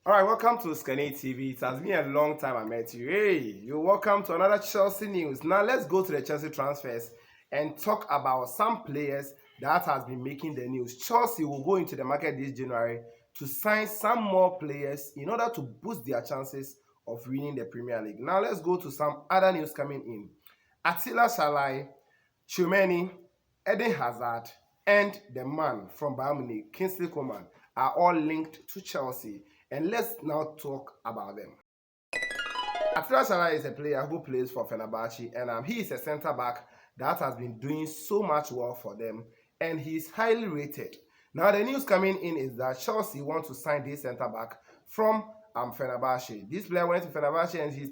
All right, welcome to Scanny TV. It has been a long time I met you. Hey, you're welcome to another Chelsea news. Now let's go to the Chelsea transfers and talk about some players that has been making the news. Chelsea will go into the market this January to sign some more players in order to boost their chances of winning the Premier League. Now let's go to some other news coming in. Atilia, Szalai, Tchouameni, Eden Hazard, and the man from Bayern Munich, Coeman, are all linked to Chelsea. And let's now talk about them. Atilia Szalai is a player who plays for Fenerbahce, and he is a centre-back that has been doing so much well for them, and he is highly rated. Now, the news coming in is that Chelsea want to sign this centre-back from Fenerbahce. This player went to Fenerbahce and he's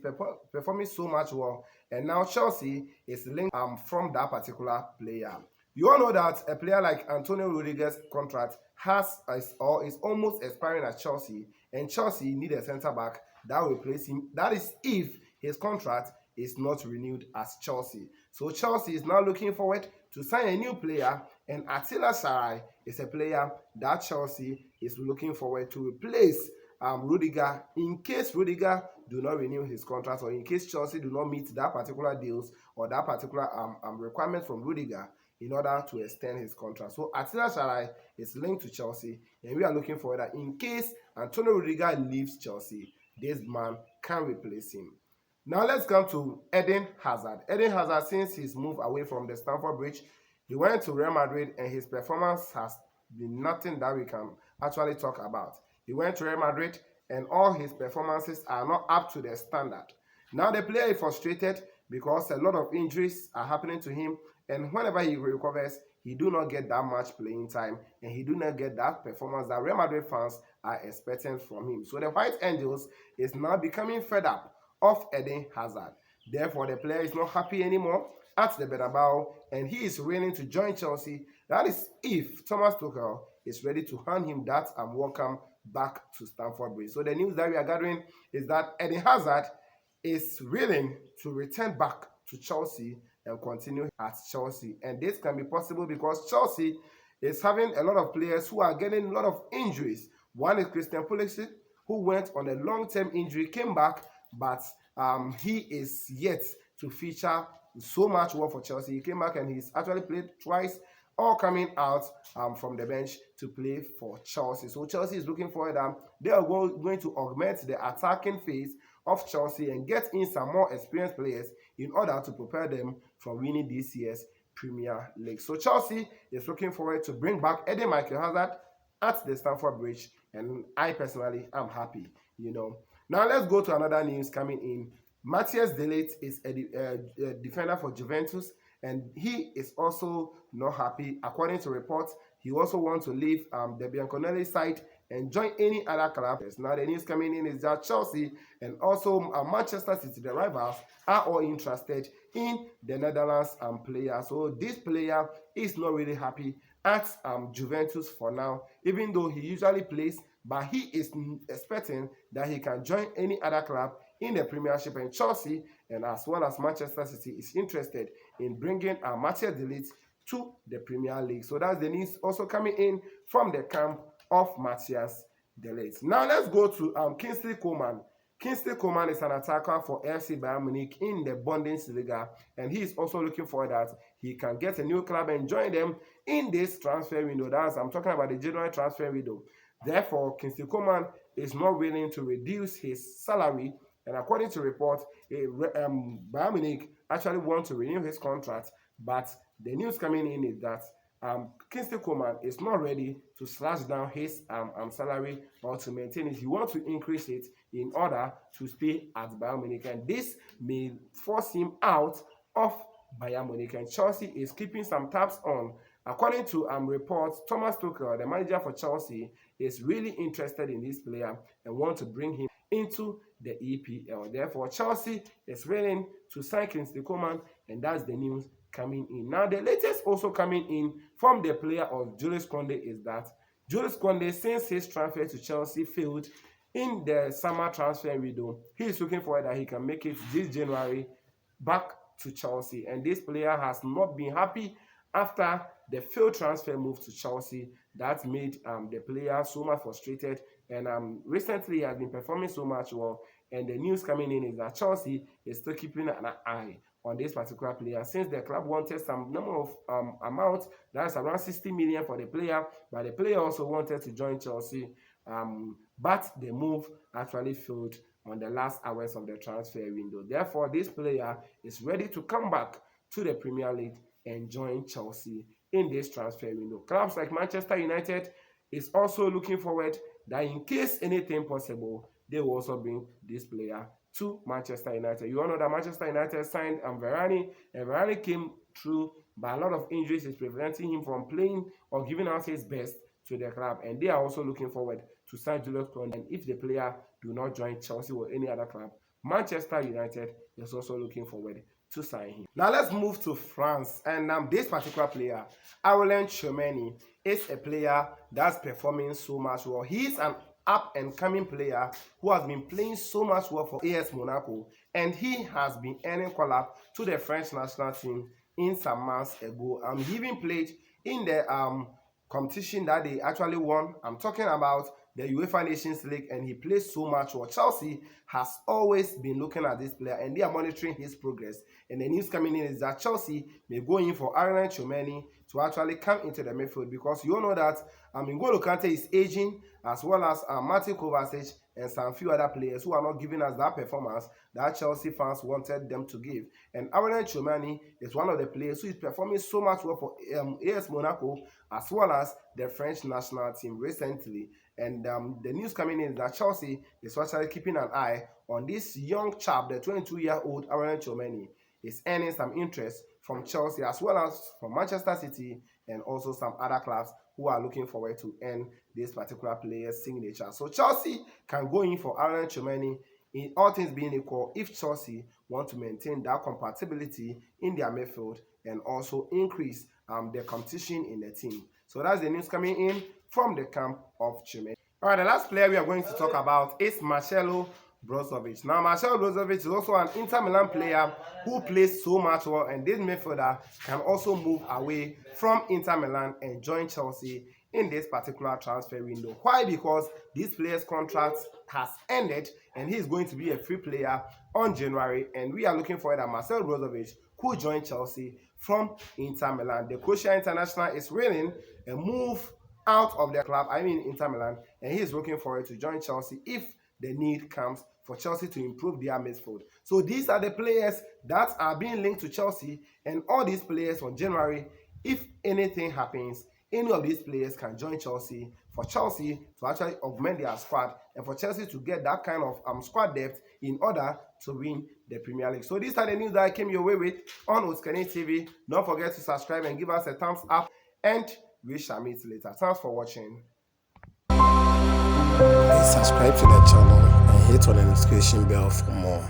performing so much well, and now Chelsea is linked from that particular player. You all know that a player like Antonio Rudiger's contract is almost expiring at Chelsea, and Chelsea need a centre-back that will replace him. That is if his contract is not renewed as Chelsea. So Chelsea is now looking forward to sign a new player, and Atilia Szalai is a player that Chelsea is looking forward to replace Rudiger in case Rudiger do not renew his contract, or in case Chelsea do not meet that particular deals or that particular requirement from Rudiger in order to extend his contract. So Atilia Szalai is linked to Chelsea, and we are looking forward that in case Antonio Rudiger leaves Chelsea, this man can replace him. Now let's come to Eden Hazard. Eden Hazard, since his move away from the Stamford Bridge, he went to Real Madrid, and his performance has been nothing that we can actually talk about. He went to Real Madrid, and all his performances are not up to the standard. Now the player is frustrated because a lot of injuries are happening to him, and whenever he recovers, he do not get that much playing time, and he do not get that performance that Real Madrid fans are expecting from him. So the White Angels is now becoming fed up of Eden Hazard. Therefore, the player is not happy anymore at the Bernabeu, and he is willing to join Chelsea. That is if Thomas Tuchel is ready to hand him that welcome back to Stamford Bridge. So the news that we are gathering is that Eden Hazard is willing to return back to Chelsea and continue at Chelsea. And this can be possible because Chelsea is having a lot of players who are getting a lot of injuries. One is Christian Pulisic, who went on a long-term injury, came back, but he is yet to feature so much well for Chelsea. He came back and he's actually played twice, all coming out from the bench to play for Chelsea. So Chelsea is looking forward that they are going to augment the attacking phase of Chelsea and get in some more experienced players in order to prepare them for winning this year's Premier League. So Chelsea is looking forward to bring back Eden Michael Hazard at the Stamford Bridge, and I personally am happy, Now let's go to another news coming in. Matias is a defender for Juventus, and he is also not happy. According to reports, he also wants to leave the Bianconeri side and join any other club. Now the news coming in is that Chelsea and also Manchester City, the rivals, are all interested in the Netherlands player. So this player is not really happy at Juventus for now, even though he usually plays, but he is expecting that he can join any other club in the Premiership, and Chelsea and as well as Manchester City is interested in bringing Matias to the Premier League. So that's the news also coming in from the camp of Matias. Now let's go to Coeman. Coeman is an attacker for FC Bayern Munich in the Bundesliga, and he is also looking for that he can get a new club and join them in this transfer window. I'm talking about the January transfer window. Therefore, Coeman is not willing to reduce his salary, and according to reports, Bayern Munich actually want to renew his contract, but the news coming in is that Coeman is not ready to slash down his salary or to maintain it. He wants to increase it in order to stay at Bayern Munich, and this may force him out of Bayern Munich, and Chelsea is keeping some tabs on. According to reports, Thomas Tuchel, the manager for Chelsea, is really interested in this player and want to bring him into the EPL. Therefore, Chelsea is willing to sign Coeman, and that's the news coming in. Now, the latest also coming in from the player of Jules Kounde is that Jules Kounde, since his transfer to Chelsea failed in the summer transfer window, he is looking forward that he can make it this January back to Chelsea. And this player has not been happy after the failed transfer move to Chelsea. That made the player so much frustrated And recently he has been performing so much well. And the news coming in is that Chelsea is still keeping an eye on this particular player, since the club wanted some number of amount, that's around 60 million for the player, but the player also wanted to join Chelsea, but the move actually failed on the last hours of the transfer window. Therefore, this player is ready to come back to the Premier League and join Chelsea in this transfer window. Clubs like Manchester United is also looking forward that in case anything possible, they will also bring this player to Manchester United. You all know that Manchester United signed Varane, and Varane came through, but a lot of injuries is preventing him from playing or giving out his best to the club. And they are also looking forward to sign Jules. And if the player do not join Chelsea or any other club, Manchester United is also looking forward to sign him. Now let's move to France, and this particular player, Tchouameni, is a player that's performing so much well. He's an up-and-coming player who has been playing so much well for AS Monaco, and he has been earning call-up to the French national team in some months ago. He even played in the competition that they actually won. I'm talking about the UEFA Nations League, and he plays so much well. Chelsea has always been looking at this player, and they are monitoring his progress. And the news coming in is that Chelsea may go in for Tchouameni to actually come into the midfield, because you all know that N'Golo Kante is aging, as well as Matias Kovacic and some few other players who are not giving us that performance that Chelsea fans wanted them to give. And Tchouameni is one of the players who is performing so much well for AS Monaco, as well as the French national team recently. And the news coming in is that Chelsea is actually keeping an eye on this young chap, the 22-year-old Tchouameni. Is earning some interest from Chelsea, as well as from Manchester City, and also some other clubs who are looking forward to earn this particular player's signature. So Chelsea can go in for Tchouameni, in all things being equal, if Chelsea want to maintain that compatibility in their midfield and also increase the competition in the team. So that's the news coming in from the camp of Tchouameni. All right, the last player we are going to talk about is Marcelo Brozovic. Now, Marcelo Brozovic is also an Inter Milan player who plays so much well, and this midfielder can also move away from Inter Milan and join Chelsea in this particular transfer window. Why? Because this player's contract has ended, and he's going to be a free player on January, and we are looking for that Marcelo Brozovic could join Chelsea from Inter Milan. The Croatian international is willing a move out of their club, Inter Milan, and he is looking forward to join Chelsea if the need comes for Chelsea to improve their midfield. So these are the players that are being linked to Chelsea, and all these players on January, if anything happens, any of these players can join Chelsea, for Chelsea to actually augment their squad, and for Chelsea to get that kind of squad depth in order to win the Premier League. So these are the news that I came your way with on Uskani TV. Don't forget to subscribe and give us a thumbs up, and we shall meet later. Thanks for watching. Please subscribe to the channel and hit on the notification bell for more.